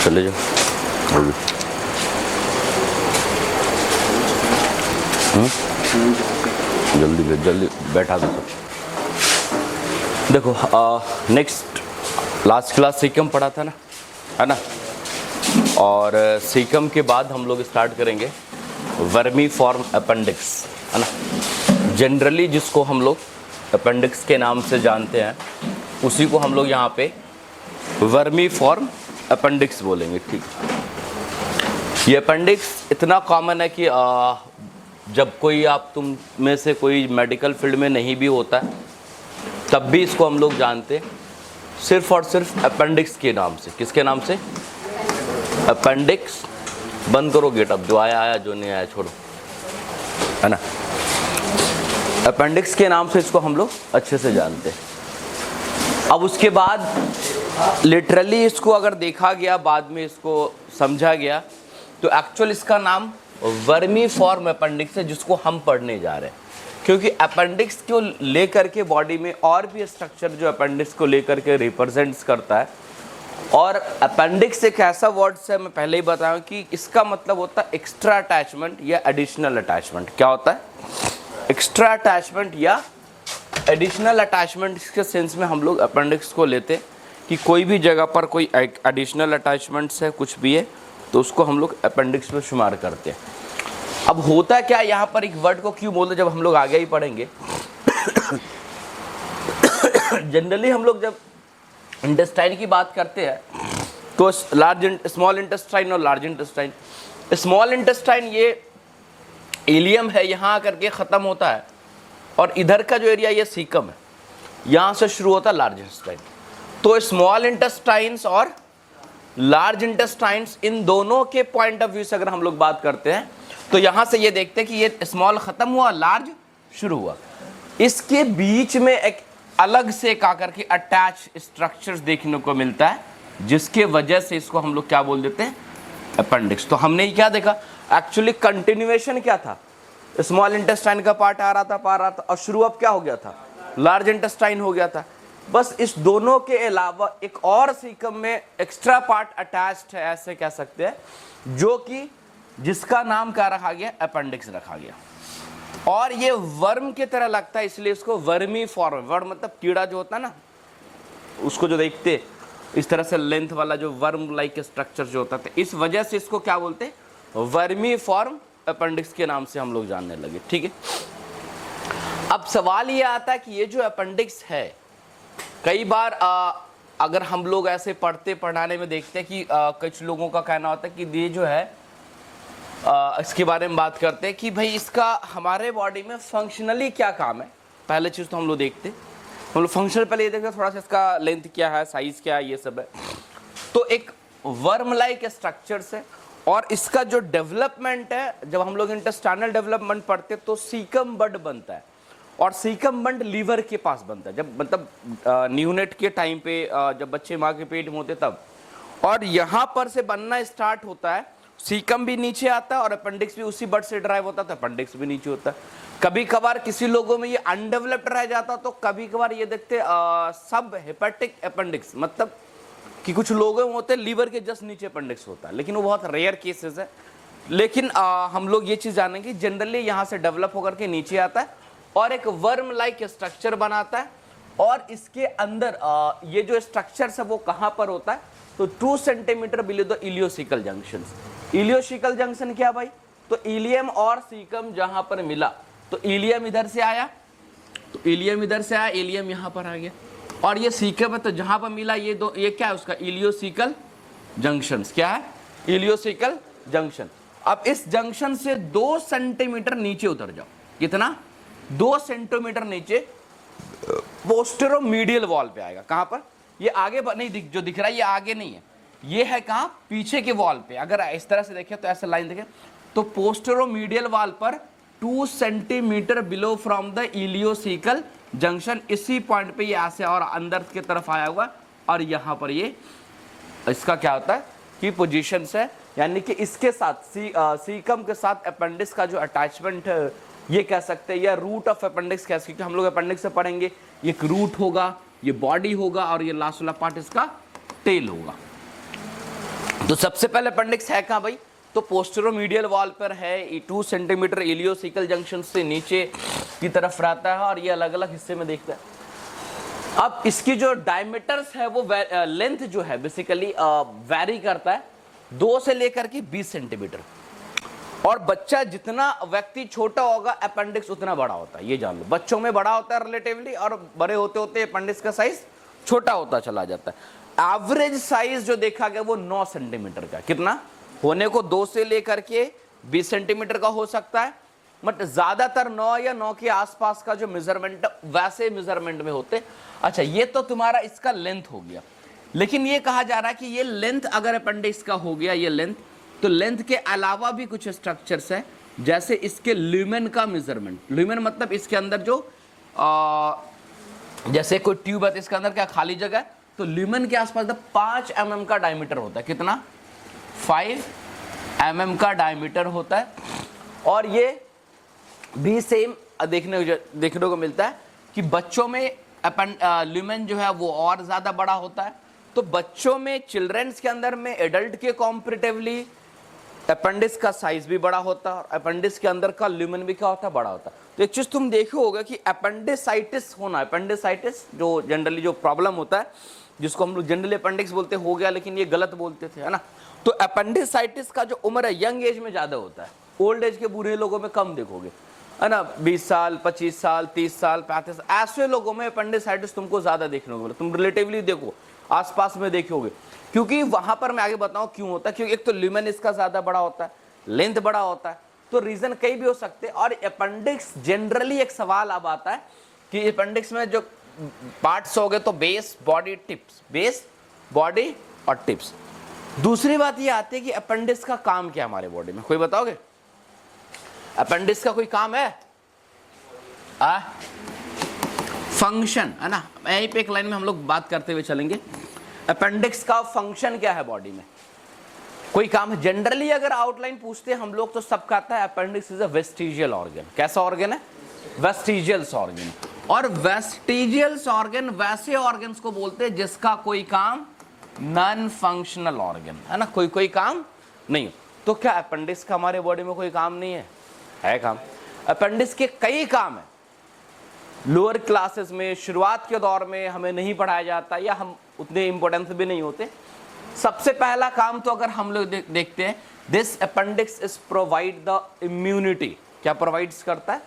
चले जाओ। जल्दी जल्दी बैठा दो सब। देखो नेक्स्ट लास्ट क्लास सीकम पढ़ा था ना, है ना, और सीकम के बाद हम लोग स्टार्ट करेंगे वर्मी फॉर्म अपेंडिक्स, है ना। जनरली जिसको हम लोग अपेंडिक्स के नाम से जानते हैं उसी को हम लोग यहाँ पे वर्मी फॉर्म अपेंडिक्स बोलेंगे, ठीक। ये अपेंडिक्स इतना कॉमन है कि जब कोई आप तुम में से कोई मेडिकल फील्ड में नहीं भी होता है तब भी इसको हम लोग जानते हैं सिर्फ और सिर्फ अपेंडिक्स के नाम से। किसके नाम से? अपेंडिक्स। बंद करो गेट, अब जो आया आया, जो नहीं आया छोड़ो, है ना। अपेंडिक्स के नाम से इसको हम लोग अच्छे से जानते हैं। अब उसके बाद लिटरली इसको अगर देखा गया, बाद में इसको समझा गया, तो एक्चुअल इसका नाम वर्मी फॉर्म अपेंडिक्स है, जिसको हम पढ़ने जा रहे हैं। क्योंकि अपेंडिक्स को लेकर के बॉडी में और भी स्ट्रक्चर जो अपेंडिक्स को लेकर के रिप्रेजेंट्स करता है। और अपेंडिक्स एक ऐसा वर्ड है, मैं पहले ही बताया कि इसका मतलब होता है एक्स्ट्रा अटैचमेंट या एडिशनल अटैचमेंट। क्या होता है? एक्स्ट्रा अटैचमेंट या एडिशनल अटैचमेंट के सेंस में हम लोग अपेंडिक्स को लेते हैं कि कोई भी जगह पर कोई एडिशनल अटैचमेंट्स है, कुछ भी है, तो उसको हम लोग अपेंडिक्स में शुमार करते हैं। अब होता क्या, यहाँ पर एक वर्ड को क्यों बोलते, जब हम लोग आगे ही पढ़ेंगे। जनरली हम लोग जब इंटेस्टाइन की बात करते हैं तो स्मॉल इंटेस्टाइन और लार्ज इंटेस्टाइन। स्मॉल इंटेस्टाइन ये इलियम है, यहाँ आकर के ख़त्म होता है, और इधर का जो एरिया ये सीकम है, यहाँ से शुरू होता है लार्ज इंटेस्टाइन। तो स्मॉल इंटेस्टाइन्स और लार्ज इंटेस्टाइन्स, इन दोनों के पॉइंट ऑफ व्यू से अगर हम लोग बात करते हैं तो यहाँ से ये देखते हैं कि ये स्मॉल ख़त्म हुआ, लार्ज शुरू हुआ। इसके बीच में एक अलग से आकर के अटैच स्ट्रक्चर्स देखने को मिलता है, जिसके वजह से इसको हम लोग क्या बोल देते हैं? अपेंडिक्स। तो हमने ये क्या देखा, एक्चुअली कंटिन्यूएशन क्या था, स्मॉल इंटेस्टाइन का पार्ट आ रहा था, और शुरू अब क्या हो गया था? लार्ज इंटेस्टाइन हो गया था। बस इस दोनों के अलावा एक और सीकम में एक्स्ट्रा पार्ट अटैच्ड है, ऐसे कह सकते हैं, जो कि जिसका नाम क्या रखा गया? अपेंडिक्स रखा गया। और ये वर्म की तरह लगता है, इसलिए इसको वर्मी फॉर्म, वर्म मतलब कीड़ा जो होता है ना, उसको जो देखते इस तरह से लेंथ वाला जो वर्म लाइक स्ट्रक्चर जो होता है, इस वजह से इसको क्या बोलते हैं? वर्मी फॉर्म अपेंडिक्स के नाम से हम लोग जानने लगे, ठीक है। अब सवाल ये आता है कि ये जो अपेंडिक्स है, कई बार अगर हम लोग ऐसे पढ़ाने में देखते हैं कि कुछ लोगों का कहना होता है कि ये जो है इसके बारे में बात करते हैं कि भाई इसका हमारे बॉडी में फंक्शनली क्या काम है। पहले चीज़ तो हम लोग देखते, हम लोग फंक्शनल पहले ये देखते हैं थोड़ा सा, इसका लेंथ क्या है, साइज क्या है, ये सब है। तो एक वर्म लाइक स्ट्रक्चर से, और इसका जो डेवलपमेंट है, जब हम लोग इंटेस्टाइनल डेवलपमेंट पढ़ते हैं तो सीकम बड बनता है, और सीकम बंड लीवर के पास बनता है, जब मतलब न्यूनेट के टाइम पे, जब बच्चे माँ के पेट में होते तब। और यहाँ पर से बनना स्टार्ट होता है, सीकम भी नीचे आता है और अपेंडिक्स भी उसी बड से ड्राइव होता है, तो अपेंडिक्स भी नीचे होता है। कभी कभार किसी लोगों में ये अनडेवलप्ड रह जाता, तो कभी कभार ये देखते सब हेपेटिक अपेंडिक्स, मतलब कि कुछ लोगों में होते हैं लीवर के जस्ट नीचे अपेंडिक्स होता है, लेकिन वो बहुत रेयर केसेस है। लेकिन हम लोग ये चीज़ जानेंगे, जनरली यहाँ से डेवलप होकर के नीचे आता है और एक वर्म लाइक स्ट्रक्चर बनाता है। और इसके अंदर ये जो स्ट्रक्चर है वो कहाँ पर होता है? तो 2 centimetre below the ileocaecal junction. Ileocaecal junction क्या भाई? तो इलियम और सीकम जहां पर मिला, तो इलियम इधर से आया, तो इलियम इधर से आया, इलियम यहां पर आ गया, और ये सीकम है, तो जहां पर मिला ये दो, ये क्या है उसका? Ileocaecal junction. क्या है? Ileocaecal junction. अब इस जंक्शन से 2 सेंटीमीटर नीचे उतर जाओ। कितना? 2 सेंटीमीटर नीचे पोस्टेरोमीडियल वॉल पे आएगा। कहां पर? ये आगे नहीं जो दिख रहा है, ये आगे नहीं है, ये है कहां? पीछे के वॉल पे। अगर इस तरह से देखें तो ऐसे लाइन देखें तो पोस्टेरोमीडियल वॉल पर 2 centimetre below from the ileocaecal junction, इसी पॉइंट पे ये ऐसे और अंदर की तरफ आया हुआ, और यहां पर ये इसका क्या होता है कि पोजीशन है, यानी कि इसके साथ सीकम के साथ अपेंडिक्स का जो अटैचमेंट है, ये कह सकते हैं, या रूट ऑफ अपेंडिक्स कह सकते हैं। हम लोग अपेंडिक्स से पढ़ेंगे, एक रूट होगा, ये बॉडी होगा, और ये लास्ट वाला पार्ट इसका टेल होगा। तो सबसे पहले अपेंडिक्स है कहाँ भाई? तो पोस्टेरोमीडियल वॉल पर है, 2 सेंटीमीटर इलियोसिकल जंक्शन से नीचे की तरफ रहता है और ये अलग अलग हिस्से में देखता है। अब इसकी जो डायमीटर्स है वो लेंथ जो है बेसिकली वैरी करता है 2 से लेकर के 20 सेंटीमीटर। और बच्चा जितना व्यक्ति छोटा होगा अपेंडिक्स उतना बड़ा होता है, ये जान लो। बच्चों में बड़ा होता है रिलेटिवली और बड़े होते होते अपेंडिक्स का साइज छोटा होता चला जाता है। एवरेज साइज जो देखा गया वो 9 सेंटीमीटर का, कितना होने को 2 से लेकर के 20 सेंटीमीटर का हो सकता है, बट ज्यादातर 9 या 9 के आसपास का जो मेजरमेंट वैसे मेजरमेंट में होते। अच्छा, ये तो तुम्हारा इसका लेंथ हो गया, लेकिन ये कहा जा रहा है कि ये लेंथ अगर अपेंडिक्स का हो गया ये लेंथ, तो लेंथ के अलावा भी कुछ स्ट्रक्चर्स है, जैसे इसके ल्यूमेन का मेजरमेंट। ल्यूमेन मतलब इसके अंदर जो जैसे कोई ट्यूब है, इसके अंदर क्या खाली जगह है, तो ल्यूमेन के आसपास 5 mm का डायमीटर होता है। कितना? 5 mm का डायमीटर होता है। और ये भी सेम देखने को मिलता है कि बच्चों में ल्यूमेन जो है वो और ज्यादा बड़ा होता है। तो बच्चों में, चिल्ड्रंस के अंदर में, एडल्ट के कॉम्परेटिवली अपेंडिक्स का साइज भी बड़ा होता है और अपेंडिक्स के अंदर का ल्यूमेन भी क्या होता है? बड़ा होता है। तो एक चीज तुम देखो होगा कि अपेंडिसाइटिस होना, अपेंडिसाइटिस जो जनरली जो प्रॉब्लम होता है जिसको हम लोग जनरली अपेंडिक्स बोलते हो गया, लेकिन ये गलत बोलते थे, है ना। तो अपेंडिसाइटिस का जो उम्र है यंग एज में ज्यादा होता है, ओल्ड एज के बूढ़े लोगों में कम देखोगे, है ना। 20 साल, 25 साल, 30 साल, 35 साल, ऐसे लोगों में अपेंडिसाइटिस तुमको ज्यादा देखने को मिले। तुम रिलेटिवली देखो, आसपास में देखोगे, क्योंकि वहां पर मैं आगे बताऊं क्यों होता है। क्योंकि एक तो ल्यूमेन इसका ज्यादा बड़ा होता है, लेंथ बड़ा होता है, तो रीजन कई भी हो सकते हैं। और अपेंडिक्स जनरली एक सवाल अब आता है कि अपेंडिक्स में जो पार्ट्स हो गए तो base, body, tips, base, body और टिप्स। दूसरी बात ये आती है कि अपेंडिक्स का काम क्या है हमारे बॉडी में, कोई बताओगे? अपेंडिक्स का कोई काम है? फंक्शन, है ना। यहीं पे एक लाइन में हम लोग बात करते हुए चलेंगे। अपेंडिक्स का फंक्शन क्या है बॉडी में, कोई काम है? जनरली अगर आउटलाइन पूछते हैं हम लोग तो सब कहता है appendix is a vestigial organ. कैसा ऑर्गन है? Vestigials organ. और वेस्टिजियल्स ऑर्गन वैसे ऑर्गन्स को बोलते हैं जिसका कोई काम नॉन फंक्शनल ऑर्गन, है ना, कोई काम नहीं। तो क्या अपेंडिक्स का हमारे बॉडी में कोई काम नहीं है? है काम। अपेंडिक्स के कई काम है। लोअर क्लासेस में शुरुआत के दौर में हमें नहीं पढ़ाया जाता या हम उतने इंपॉर्टेंस भी नहीं होते। सबसे पहला काम तो अगर हम लोग देखते हैं, this appendix is provide the immunity. क्या प्रोवाइड्स करता है?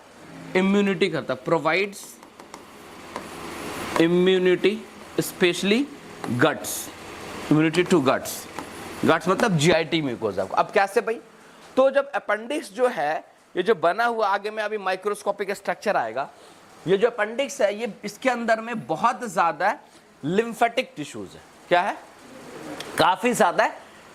इम्यूनिटी करता है, provides immunity, specially guts, immunity to guts. Guts मतलब जीआईटी म्यूकोजा। अब कैसे भाई? तो जब अपेंडिक्स जो है ये जो बना हुआ, आगे में अभी माइक्रोस्कोपिक स्ट्रक्चर आएगा, ये जो अपेंडिक्स है ये इसके अंदर में बहुत ज्यादा लिम्फेटिक टिश्यूज है। क्या है? काफी ज्यादा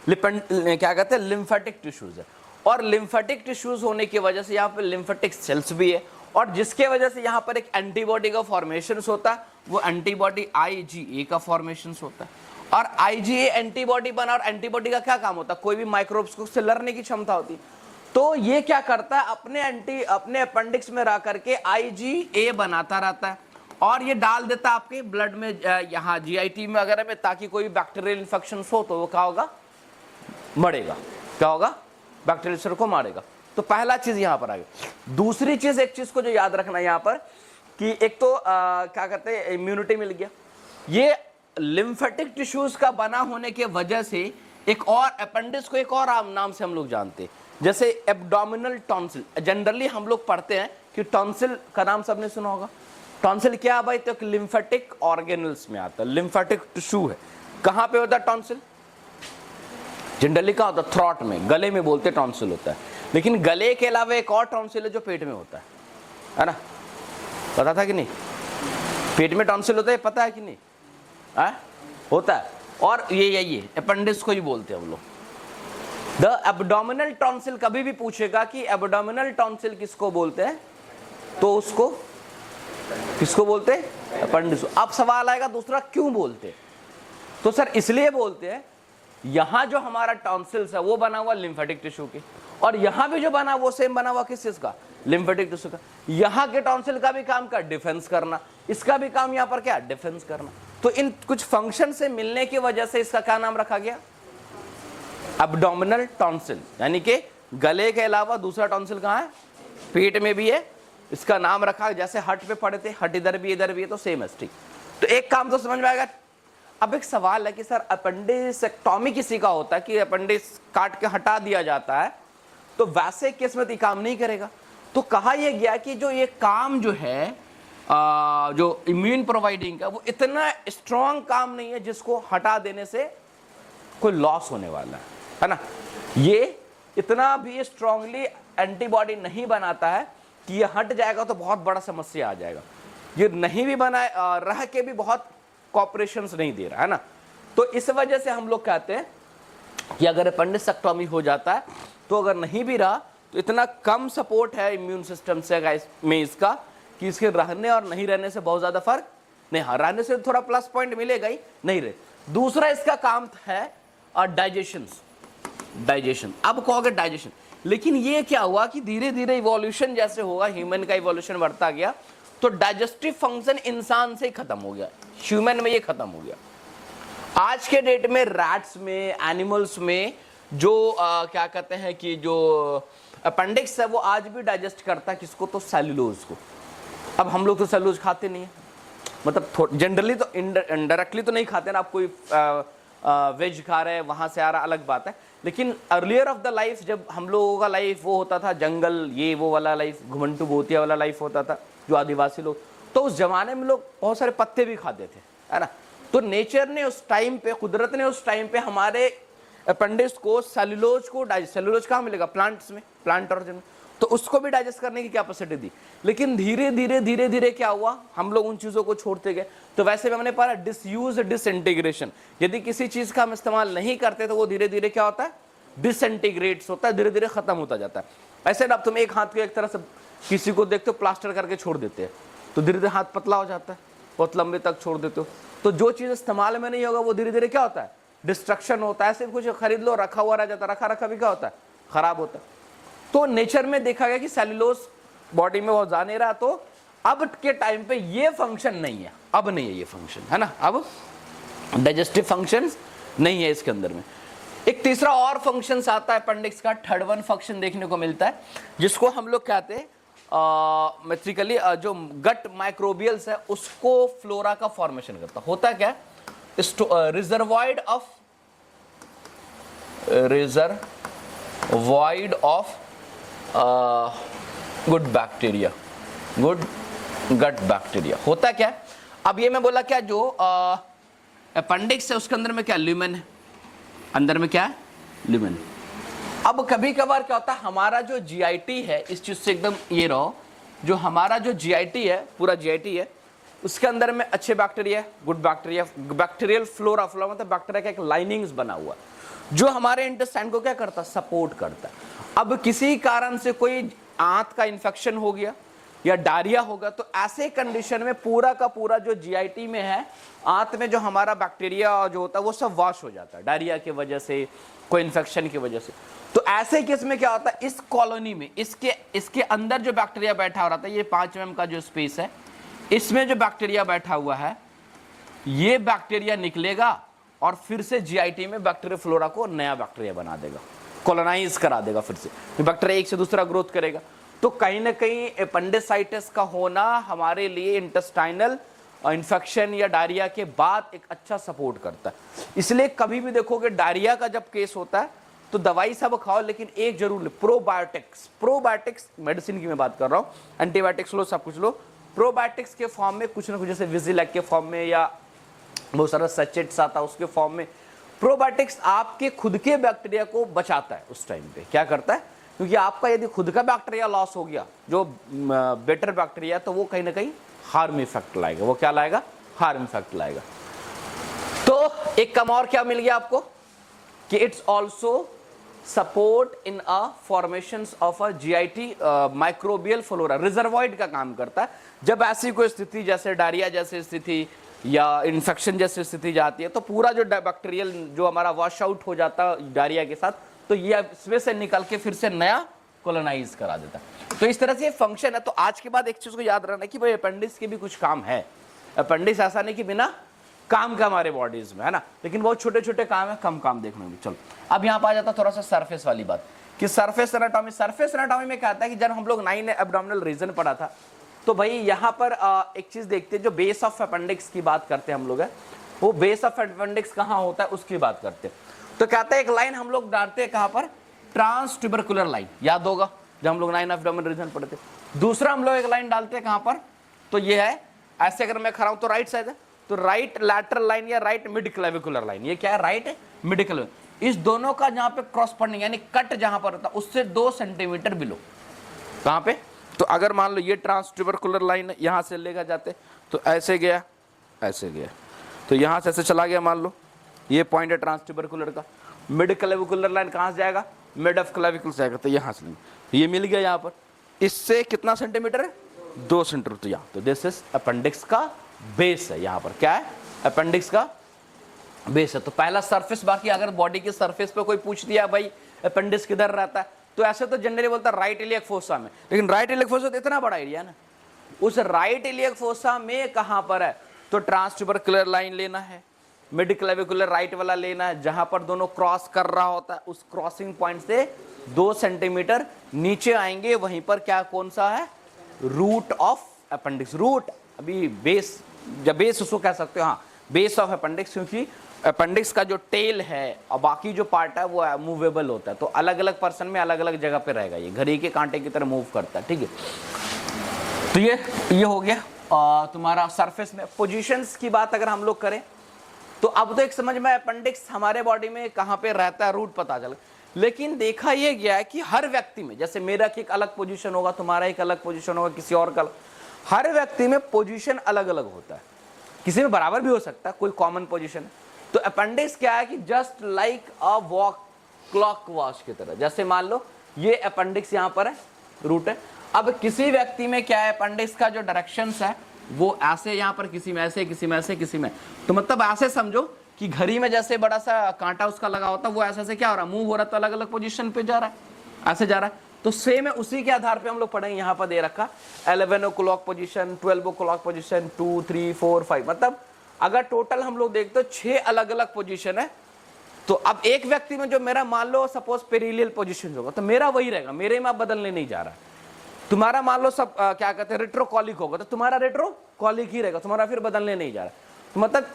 क्या कहते हैं? लिम्फेटिक टिश्यूज है। और लिम्फेटिक टिश्यूज होने की वजह से यहाँ पे लिम्फेटिक सेल्स भी है, और जिसके वजह से यहाँ पर एक एंटीबॉडी का फॉर्मेशन होता है, वो एंटीबॉडी IgA का फॉर्मेशन होता है। और IgA एंटीबॉडी बना, और एंटीबॉडी का क्या काम होता है? कोई भी माइक्रोब्स से लड़ने की क्षमता होती है। तो ये क्या करता है? अपने अपेंडिक्स में रह करके IgA बनाता रहता है और ये डाल देता है आपके ब्लड में, यहाँ GIT में वगैरह में, ताकि कोई बैक्टीरियल इन्फेक्शन हो तो वो क्या होगा? मरेगा। क्या होगा? बैक्टीरियल सेल को मारेगा। तो पहला चीज यहां पर आ गई। दूसरी चीज, एक चीज को जो याद रखना यहां पर कि एक तो क्या कहते हैं, इम्यूनिटी मिल गया। ये लिम्फेटिक टिश्यूज का बना होने के वजह से एक और अपेंडिक्स को एक और नाम से हम लोग जानते हैं, जैसे एब्डोमिनल टॉन्सिल। जनरली हम लोग पढ़ते हैं कि टॉन्सिल का नाम सबने सुना होगा। टॉन्सिल क्या है भाई? तो लिम्फेटिक ऑर्गेनल्स में आता है, लिम्फेटिक टिश्यू है। कहां पे होता है टॉन्सिल? जनरली क्या होता है? थ्रोट में, गले में बोलते टॉन्सिल होता है। लेकिन गले के अलावा एक और टॉन्सिल है जो पेट में होता है ना। पता था कि नहीं? पेट में टॉन्सिल होता है, पता है कि नहीं? होता है। और ये यही है, अपेंडिक्स को ही बोलते हैं हम लोग। द एब्डोमिनल टॉन्सिल कभी भी पूछेगा कि एब्डोमिनल टॉन्सिल किसको बोलते हैं, तो उसको किसको बोलते हैं? अपेंडिक्स। अब सवाल आएगा दूसरा, क्यों बोलते? तो सर इसलिए बोलते हैं, यहां जो हमारा टॉन्सिल्स है वो बना हुआ लिम्फेटिक टिश्यू के, और यहां भी जो बना वो सेम बना हुआ किस चीज का? लिम्फेटिक टिश्यू का। यहां के टॉन्सिल का भी काम क्या? डिफेंस करना। इसका भी काम यहां पर क्या? डिफेंस करना। तो इन कुछ फंक्शन से मिलने की वजह से इसका क्या नाम रखा गया? एब्डोमिनल टॉन्सिल, यानी कि गले के अलावा दूसरा टॉन्सिल कहाँ है? पेट में भी है। इसका नाम रखा जैसे हट पे पढ़े थे, हट इधर भी है, तो सेम एस्टी। तो एक काम तो समझ में आएगा। अब एक सवाल है कि सर अपेंडिसेक्टोमी किसी का होता है कि अपेंडिक्स काट के हटा दिया जाता है, तो वैसे केस में तो काम नहीं करेगा। तो कहा यह गया कि जो ये काम जो है जो इम्यून प्रोवाइडिंग का, वो इतना स्ट्रॉन्ग काम नहीं है जिसको हटा देने से कोई लॉस होने वाला है ना। ये इतना भी स्ट्रांगली एंटीबॉडी नहीं बनाता है कि ये हट जाएगा तो बहुत बड़ा समस्या आ जाएगा। ये नहीं भी बनाए रह के भी बहुत कॉपरेशंस नहीं दे रहा है ना। तो इस वजह से हम लोग कहते हैं कि अगर अपेंडिसेक्टोमी हो जाता है तो अगर नहीं भी रहा तो इतना कम सपोर्ट है इम्यून सिस्टम से में इसका कि इसके रहने और नहीं रहने से बहुत ज्यादा फर्क नहीं। हाँ, रहने से थोड़ा प्लस पॉइंट मिलेगा ही, नहीं रहे। दूसरा इसका काम है डाइजेशन। अब कहोगे डाइजेशन, लेकिन ये क्या हुआ कि धीरे धीरे इवोल्यूशन जैसे होगा, ह्यूमन का इवोल्यूशन बढ़ता गया, तो डाइजेस्टिव फंक्शन इंसान से ही खत्म हो गया, ह्यूमन में ये खत्म हो गया। आज के डेट में रैट्स में, एनिमल्स में जो क्या कहते हैं कि जो अपेंडिक्स है वो आज भी डाइजेस्ट करता है किसको? तो सेल्यूलोज को। अब हम लोग तो सेल्यूलोज खाते नहीं है, मतलब जनरली तो इनडायरेक्टली तो नहीं खाते ना। आप कोई वेज खा रहे हैं वहां से आ रहा, अलग बात है। लेकिन अर्लियर ऑफ द लाइफ, जब हम लोगों का लाइफ वो होता था जंगल ये वो वाला लाइफ, घुमंटू भूतिया वाला लाइफ होता था, जो आदिवासी लोग, तो उस जमाने में लोग बहुत सारे पत्ते भी खाते थे, है ना। तो नेचर ने उस टाइम पे, कुदरत ने उस टाइम पे हमारे अपेंडिक्स को, सेल्यूलोज कहाँ मिलेगा? प्लांट्स में, प्लांट ऑर्गन में, तो उसको भी डाइजेस्ट करने की कैपेसिटी दी। लेकिन धीरे धीरे क्या हुआ, हम लोग उन चीजों को छोड़ते गए। तो वैसे भी हमने पढ़ा डिसयूज, डिसइंटीग्रेशन। यदि किसी चीज का हम इस्तेमाल नहीं करते तो वो धीरे धीरे क्या होता है? डिसइंटीग्रेट्स होता है, धीरे धीरे खत्म होता जाता है। ऐसे ना, अब तुम एक हाथ को एक तरह से किसी को देखते हो प्लास्टर करके छोड़ देते हैं, तो धीरे धीरे हाथ पतला हो जाता है, बहुत लंबे तक छोड़ देते हो। तो जो चीज इस्तेमाल में नहीं होगा वो धीरे धीरे क्या होता है? डिस्ट्रक्शन होता है। ऐसे कुछ खरीद लो, रखा हुआ रह जाता है, रखा भी क्या होता है? खराब होता है। तो नेचर में देखा गया कि सेल्यूलोज बॉडी में बहुत जा नहीं रहा, तो अब के टाइम पे ये फंक्शन नहीं है, अब नहीं है ये फंक्शन, है ना। अब डाइजेस्टिव फंक्शंस नहीं है इसके अंदर में। एक तीसरा और फंक्शंस आता है अपेंडिक्स का, थर्ड वन फंक्शन देखने को मिलता है, जिसको हम लोग कहते हैं मेट्रिकली जो गट माइक्रोबियल्स है उसको फ्लोरा का फॉर्मेशन करता। होता क्या है? Reservoir of good bacteria, good gut bacteria. होता क्या है? अब ये मैं बोला क्या, जो अपेंडिक्स है उसके अंदर में क्या? ल्यूमेन है। अंदर में क्या है? ल्यूमेन। अब कभी कभार क्या होता है, हमारा जो जीआईटी है, इस चीज से एकदम ये रहो, जो हमारा जो जीआईटी है, पूरा जीआईटी है, उसके अंदर में अच्छे bacteria, good bacteria, bacterial flora मतलब बैक्टीरिया का एक लाइनिंग्स बना हुआ, जो हमारे इंटेस्टाइन को क्या करता है? सपोर्ट करता है। अब किसी कारण से कोई आंत का इन्फेक्शन हो गया या डायरिया होगा, तो ऐसे कंडीशन में पूरा का पूरा जो जीआईटी में है, आंत में जो हमारा बैक्टीरिया जो होता है वो सब वॉश हो जाता है, डायरिया की वजह से, कोई इन्फेक्शन की वजह से। तो ऐसे केस में क्या होता है? इस कॉलोनी में, इसके अंदर जो बैक्टीरिया बैठा हो रहता है, ये 5 mm का जो स्पेस है, इसमें जो बैक्टीरिया बैठा हुआ है, ये बैक्टीरिया निकलेगा और फिर से जीआईटी में बैक्टीरिया फ्लोरा को नया बैक्टीरिया बना देगा, कॉलोनाइज करा देगा, फिर से बैक्टीरिया एक से दूसरा ग्रोथ करेगा। तो कहीं ना कहीं एपेंडिसाइटिस का होना हमारे लिए इंटेस्टाइनल इन्फेक्शन या डायरिया के बाद एक अच्छा सपोर्ट करता है। इसलिए कभी भी देखोगे डायरिया का जब केस होता है तो दवाई सब खाओ, लेकिन एक जरूर ले, प्रोबायोटिक्स मेडिसिन की मैं बात कर रहा हूँ, एंटीबायोटिक्स लो, सब कुछ लो, प्रोबायोटिक्स के फॉर्म में कुछ ना कुछ, जैसे विजिलैक के फॉर्म में या बहुत सारा सचेट्स आता है उसके फॉर्म में। प्रोबायोटिक्स आपके खुद के बैक्टीरिया को बचाता है उस टाइम पे, क्या करता है? क्योंकि आपका यदि खुद का बैक्टीरिया लॉस हो गया, जो बेटर बैक्टीरिया, तो वो कहीं ना कहीं हार्म इफेक्ट लाएगा। वो क्या लाएगा? हार्म इफेक्ट लाएगा। तो एक कम और क्या मिल गया आपको कि it's also support in a formation of a GIT microbial flora, reservoir का काम करता है। जब ऐसी कोई स्थिति, जैसे डायरिया जैसी स्थिति या इन्फेक्शन जैसी स्थिति जाती है, तो पूरा जो बैक्टीरियल जो हमारा वॉश आउट हो जाता है डायरिया के साथ, तो ये इसमें से निकल के फिर से नया कॉलोनाइज करा देता है। तो इस तरह से फंक्शन है। तो आज के बाद एक चीज को याद रखना कि भाई अपेंडिक्स के भी कुछ काम है। अपेंडिक्स ऐसा नहीं कि बिना काम का हमारे बॉडीज में, है ना, लेकिन बहुत छोटे छोटे काम है, कम काम देखने में। चलो अब यहाँ पर आ जाता थोड़ा सा सरफेस वाली बात कि सरफेस एनाटॉमी। सरफेस एनाटॉमी में क्या आता है कि जब हम लोग 9 एब्डोमिनल रीजन पढ़ा था, तो भाई यहाँ पर एक चीज देखते हैं, जो बेस ऑफ अपेंडिक्स की बात करते हैं हम लोग, है वो बेस ऑफ अपेंडिक्स कहाँ होता है उसकी बात करते हैं। तो कहते हैं एक लाइन हम लोग डालते हैं कहाँ पर, ट्रांस ट्यूबरकुलर लाइन, याद होगा जब हम लोग 9 एब्डोमिनल रीजन पढ़े थे। दूसरा हम लोग एक लाइन डालते हैं कहाँ पर, तो ये है ऐसे, अगर मैं खड़ा हूं तो राइट साइड है, तो राइट लैटरल लाइन या राइट मिड क्लेविकुलर लाइन, ये क्या है, राइट मिड क्लेविकुलर। इस दोनों का जहां पे क्रॉस पॉइंटिंग यानी कट जहां पर होता है उससे 2 सेंटीमीटर बिलो, कहां पे, तो अगर मान लो ये ट्रांस ट्यूबरकुलर लाइन यहां से लेकर जाते तो ऐसे गया, ऐसे गया, तो यहां से ऐसे चला गया, मान लो ये पॉइंट है ट्रांस ट्यूबरकुलर का। मिड क्लेविकुलर लाइन कहां से जाएगा, मिड ऑफ क्लेविकुलर से जाएगा, तो यहां से ये मिल गया यहां पर, इससे कितना सेंटीमीटर है, 2 सेंटीमीटर। तो यहाँ तो दिस इज अपेंडिक्स का बेस है, यहाँ पर क्या है, अपेंडिक्स का बेस है। तो पहला सरफेस, बाकी अगर बॉडी के सरफेस पे कोई पूछ दिया भाई अपेंडिक्स किधर रहता है, तो ऐसे तो जनरली बोलता है राइट इलियक फोसा में, लेकिन राइट इलियक फोसा तो इतना बड़ा एरिया है ना, उस राइट इलियक फोसा में कहां पर है, तो ट्रांस ट्यूबरकुलर लाइन लेना है, मिड क्लेविकुलर राइट वाला लेना है, जहां पर दोनों क्रॉस कर रहा होता है, उस क्रॉसिंग पॉइंट से 2 सेंटीमीटर नीचे आएंगे, वहीं पर क्या कौन सा है, रूट ऑफ अपेंडिक्स। रूट अभी बेस, जब बेस उसको कह सकते हो, हाँ बेस ऑफ अपेंडिक्स, क्योंकि अपेंडिक्स का जो टेल है और बाकी जो पार्ट है वो मूवेबल होता है, तो अलग अलग पर्सन में अलग अलग जगह पे रहेगा, ये घड़ी के कांटे की तरह मूव करता है, ठीक है। तो ये हो गया तुम्हारा सरफेस में। पोजीशंस की बात अगर हम लोग करें तो अब तो एक समझ में अपेंडिक्स हमारे बॉडी में कहाँ पे रहता है, रूट पता चला, लेकिन देखा यह गया है कि हर व्यक्ति में, जैसे मेरा एक अलग पोजीशन होगा, तुम्हारा एक अलग पोजीशन होगा, किसी और का, हर व्यक्ति में पोजीशन अलग अलग होता है, किसी में बराबर भी हो सकता है, कोई कॉमन पोजीशन। तो अपेंडिक्स क्या है कि just like a walk clock watch की तरह, जैसे मान लो ये अपेंडिक्स यहाँ पर है, रूट है। अब किसी व्यक्ति में क्या है, अपेंडिक्स का जो डायरेक्शंस है वो ऐसे, यहाँ पर किसी में ऐसे, किसी में ऐसे, किसी में, तो मतलब ऐसे समझो कि घड़ी में जैसे बड़ा सा कांटा उसका लगा होता है, वो ऐसे ऐसे क्या हो रहा है, मूव हो रहा है, तो अलग अलग पोजीशन पे जा रहा है, ऐसे जा रहा है। तो सेम है, उसी के आधार पे हम लोग पढ़ेंगे, यहाँ पर दे रखा 11 o'clock पोजीशन, 12 o'clock पोजीशन, 2, 3, 4, 5, मतलब अगर टोटल हम लोग देखते तो 6 अलग अलग पोजीशन है। तो अब एक व्यक्ति में जो मेरा मान लो सपोज पेरिलियल पोजीशन होगा, तो मेरा वही रहेगा, मेरे में आप बदलने नहीं जा रहा है। तुम्हारा मान लो सब क्या कहते हैं रेट्रोकॉलिक होगा, तो तुम्हारा रेट्रोकॉलिक ही रहेगा, तुम्हारा फिर बदलने नहीं जा रहा। तो मतलब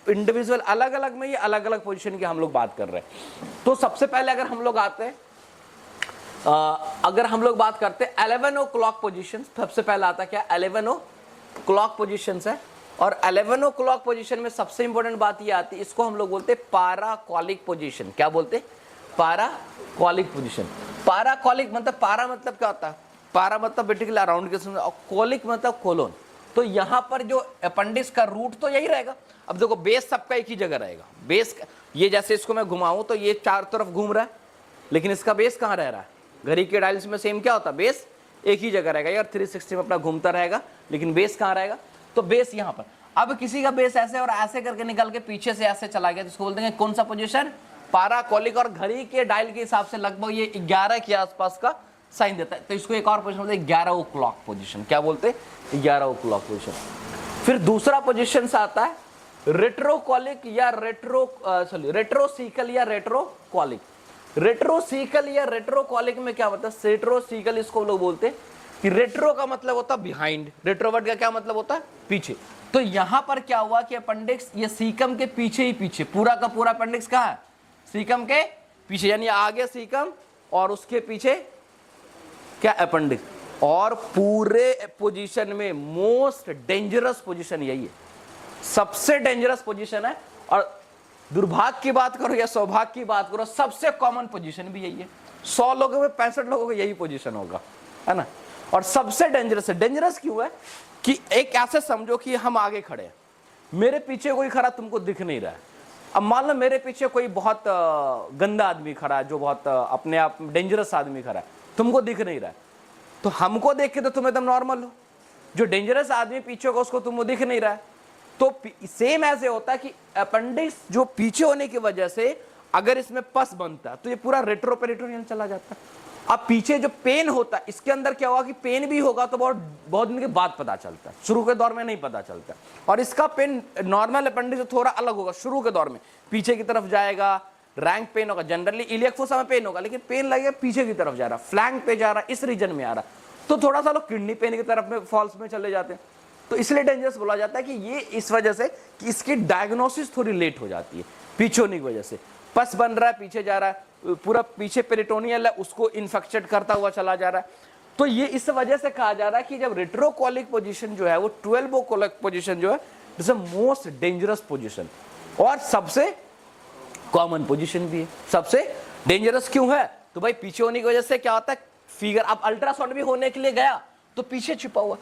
इंडिविजुअल अलग अलग में ये अलग अलग पोजीशन की हम लोग बात कर रहे हैं। तो सबसे पहले अगर हम लोग आते हैं, अगर हम लोग बात करते हैं 11 o'clock पोजीशन, सबसे पहले आता क्या, 11 o'clock पोजीशन है। और 11 o'clock पोजीशन में सबसे इंपॉर्टेंट बात ये आती है, इसको हम लोग बोलते हैं पाराकॉलिक पोजीशन। क्या बोलते हैं, पाराकॉलिक पोजीशन। पाराकॉलिक मतलब, पारा मतलब क्या होता है, पारा मतलब बेसिकली अराउंड के समझ, और कॉलिक मतलब कोलोन। तो यहाँ पर जो अपेंडिक्स का रूट तो यही रहेगा। अब देखो बेस सबका एक ही जगह रहेगा, बेस ये जैसे इसको मैं घुमाऊं तो ये चार तरफ घूम रहा है, लेकिन इसका बेस कहाँ रह रहा है, घड़ी के डायल्स में सेम क्या होता है, बेस एक ही जगह रहेगा यार, 360 में अपना घूमता रहेगा, लेकिन बेस कहाँ रहेगा, तो बेस यहाँ पर। अब किसी का बेस ऐसे और ऐसे करके निकल के पीछे से ऐसे चला गया, तो इसको बोलते हैं कौन सा पोजीशन, पाराकॉलिक। और घड़ी के डायल के हिसाब से लगभग ये 11 के आसपास का साइन देता है, तो इसको एक और पोजीशन बोलते हैं 11 o'clock पोजीशन। क्या बोलते हैं, 11 o'clock पोजीशन। फिर दूसरा पोजीशन से आता है रेट्रोकॉलिक या रेट्रोसीकल या रेट्रोकॉलिक। रेट्रोसीकल या रेट्रोकॉलिक में क्या होता है, रेट्रोसीकल इसको लोग बोलते हैं कि रेट्रो का मतलब होता है बिहाइंड, रेट्रोवर्ड का क्या मतलब होता है, पीछे। तो यहां पर क्या हुआ कि अपेंडिक्स ये सीकम के पीछे ही पीछे, पूरा का पूरा अपेंडिक्स कहां है, सीकम के पीछे, यानी आगे सीकम और उसके पीछे क्या, अपेंडिक्स। और पूरे पोजीशन में मोस्ट डेंजरस पोजीशन यही है, सबसे डेंजरस पोजीशन है। और दुर्भाग्य की बात करो या सौभाग्य की बात करो, सबसे कॉमन पोजीशन भी यही है। 100 लोगों में 65 लोगों को यही पोजीशन होगा, है ना। और सबसे डेंजरस है। डेंजरस क्यों है कि एक ऐसे समझो कि हम आगे खड़े हैं, मेरे पीछे कोई खड़ा तुमको दिख नहीं रहा है। अब मान लो मेरे पीछे कोई बहुत गंदा आदमी खड़ा है, जो बहुत अपने आप डेंजरस आदमी खड़ा है, तुमको दिख नहीं रहा है, तो हमको देख के तो तुम एकदम नॉर्मल हो, जो डेंजरस आदमी पीछे होगा उसको तुमको दिख नहीं रहा है। तो सेम ऐसे होता है कि अपेंडिक्स जो पीछे होने की वजह से अगर इसमें पस बनता है तो ये पूरा रेट्रोपेरिटोनियल चला जाता है। अब पीछे जो पेन होता है इसके अंदर क्या होगा कि पेन भी होगा तो बहुत बहुत दिन के बाद पता चलता है, शुरू के दौर में नहीं पता चलता। और इसका पेन नॉर्मल अपेंडिक्स से थोड़ा अलग होगा, शुरू के दौर में पीछे की तरफ जाएगा, रैंक पेन होगा, जनरली इलियक फोसा में पेन होगा, लेकिन पेन लगेगा पीछे की तरफ जा रहा, फ्लैंक पे जा रहा, इस रीजन में आ रहा, तो थोड़ा सा लोग किडनी पेन की तरफ में फॉल्स में चले जाते हैं। तो इसलिए डेंजरस बोला जाता है कि ये इस वजह से कि इसकी डायग्नोसिस थोड़ी लेट हो जाती है, पीछे होने की वजह से पस बन रहा है, पीछे जा रहा है, पूरा पीछे पेरिटोनियल है उसको इन्फेक्टेड करता हुआ चला जा रहा है। तो ये इस वजह से कहा जा रहा है कि जब रेट्रोकोलिक पोजीशन जो है वो 12 कोलिक पोजीशन जो है it's a most dangerous position और सबसे कॉमन पोजीशन भी है। सबसे डेंजरस क्यों है? तो भाई पीछे होने की वजह से क्या होता है, फिगर अब अल्ट्रासाउंड भी होने के लिए गया तो पीछे छिपा हुआ,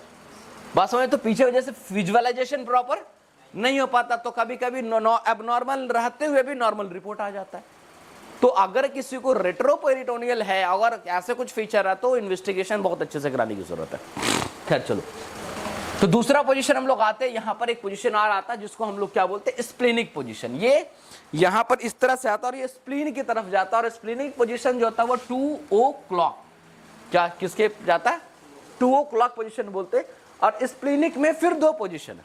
बात समझे, तो पीछे वजह से विजुअलाइजेशन प्रॉपर नहीं हो पाता, तो कभी कभी एबनॉर्मल रहते हुए भी नॉर्मल रिपोर्ट आ जाता है। तो अगर किसी को रेट्रोपेरिटोनियल है, अगर ऐसे कुछ फीचर है तो इन्वेस्टिगेशन बहुत अच्छे से कराने की जरूरत है। खैर चलो, तो दूसरा पोजीशन हम लोग आते हैं, यहां पर एक पोजीशन और आता है जिसको हम लोग क्या बोलते हैं, स्प्लेनिक पोजीशन। ये यहां पर इस तरह से आता है और ये स्प्लीन की तरफ जाता है, और स्प्लेनिक पोजीशन जो होता है वो 2 o'clock, क्या किसके जाता है, 2 o'clock पोजीशन बोलते हैं। और स्प्लीनिक में फिर दो पोजीशन है,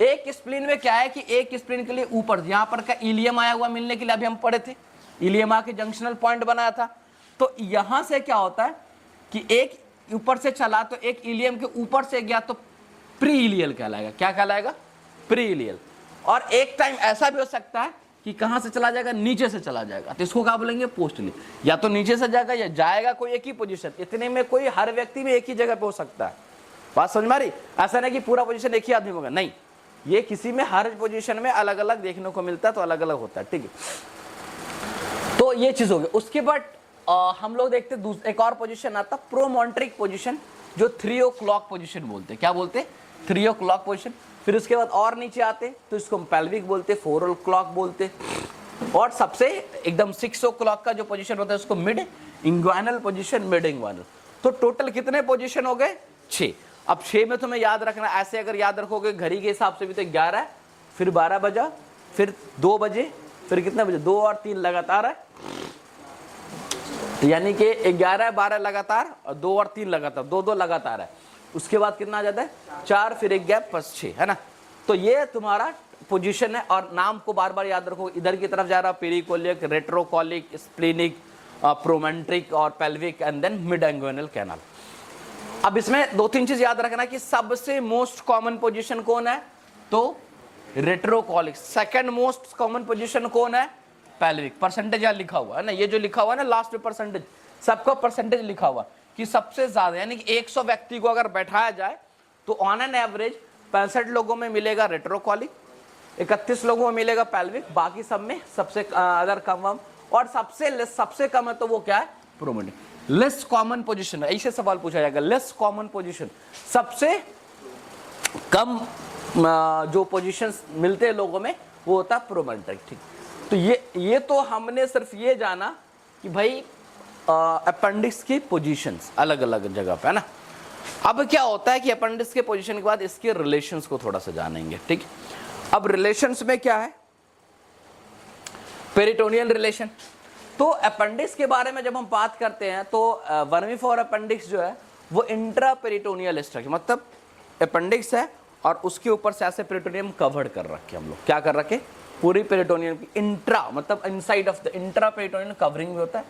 एक स्प्लीन में क्या है कि एक स्प्लीन के लिए ऊपर यहां पर का इलियम आया हुआ मिलने के लिए, अभी हम पढ़े थे इलियम आके जंक्शनल पॉइंट बनाया था, तो यहां से क्या होता है कि एक ऊपर से चला तो एक इलियम के ऊपर से गया तो प्री इलियल कहलाएगा, क्या कहलाएगा, प्री इलियल। और एक टाइम ऐसा भी हो सकता है कि कहां से चला जाएगा, नीचे से चला जाएगा, तो इसको क्या बोलेंगे, पोस्टली, या तो नीचे से जाएगा या जाएगा कोई एक ही पोजीशन। इतने में कोई हर व्यक्ति में एक ही जगह पे हो सकता है, बात समझ में आ रही, ऐसा नहीं कि पूरा पोजीशन एक ही आदमी होगा, नहीं, ये किसी में हर पोजीशन में अलग अलग देखने को मिलता है, तो अलग अलग होता है, ठीक है। तो ये चीज हो गई। उसके बाद हम लोग देखते एक और पोजीशन आता, प्रोमोन्ट्रिक पोजीशन, जो 3 o'clock पोजीशन बोलते हैं, क्या बोलते हैं, 3 o'clock पोजीशन। फिर उसके बाद और नीचे आते तो इसको हम पेल्विक बोलते, 4 o'clock बोलते, और सबसे एकदम 6 o'clock का जो पोजीशन होता है उसको मिड इंग्वानल पोजीशन, मिड इंग्वानल। तो टोटल कितने पोजीशन हो गए, 6। अब 6 में तुम्हें याद रखना, ऐसे अगर याद रखोगे घड़ी के हिसाब से भी तो 11 है, फिर 12 बजा, फिर 2 बजे, फिर कितने बजे, 2 और 3 लगातार है, यानी कि 11 12 लगातार और 2 और 3 लगातार, 2 लगातार है। उसके बाद कितना आ जाता है, 4, फिर एक गैप, बस 6, है ना। तो ये तुम्हारा पोजीशन है, और नाम को बार बार याद रखो, इधर की तरफ जा रहा पेरिकोलिक, रेट्रोकोलिक, स्प्लेनिक, प्रोमेंट्रिक और pelvic, and then mid inguinal canal. अब इसमें 2-3 चीज याद रखना कि सबसे मोस्ट कॉमन पोजीशन कौन है, तो रेट्रोकोलिक। सेकंड मोस्ट कॉमन पोजीशन कौन है, पेल्विक। परसेंटेज यहाँ लिखा हुआ है ना, ये जो लिखा हुआ है ना लास्ट में परसेंटेज, सबका परसेंटेज लिखा हुआ कि सबसे ज्यादा, यानी कि 100 व्यक्ति को अगर बैठाया जाए तो ऑन एन एवरेज 65 लोगों में मिलेगा रेट्रोकोलिक, 31 लोगों में मिलेगा पेल्विक, बाकी सब में सबसे अदर कम, और सबसे कम है तो वो क्या है, प्रोमेंट्रिक। लेस कॉमन पोजीशन, ऐसे सवाल पूछा जाएगा, लेस कॉमन पोजीशन, सबसे कम जो पोजीशंस मिलते हैं लोगों में वो होता है प्रोमेंट्रिक, ठीक। तो ये तो हमने सिर्फ ये जाना कि भाई अपेंडिक्स की पोजीशंस अलग अलग जगह पे है ना। अब क्या होता है कि अपेंडिक्स के पोजीशन के बाद इसके रिलेशंस को थोड़ा सा जानेंगे, ठीक। अब रिलेशंस में क्या है, पेरिटोनियल रिलेशन। तो अपेंडिक्स के बारे में जब हम बात करते हैं तो वर्मीफोर अपेंडिक्स जो है वो इंट्रा पेरिटोनियल स्ट्रक्चर, मतलब अपेंडिक्स है और उसके ऊपर से ऐसे पेरिटोनियम कवर्ड कर रखे, हम लोग क्या कर रखे, पूरी पेरिटोनियम की इंट्रा, मतलब inside of the intra peritoneal covering भी होता है,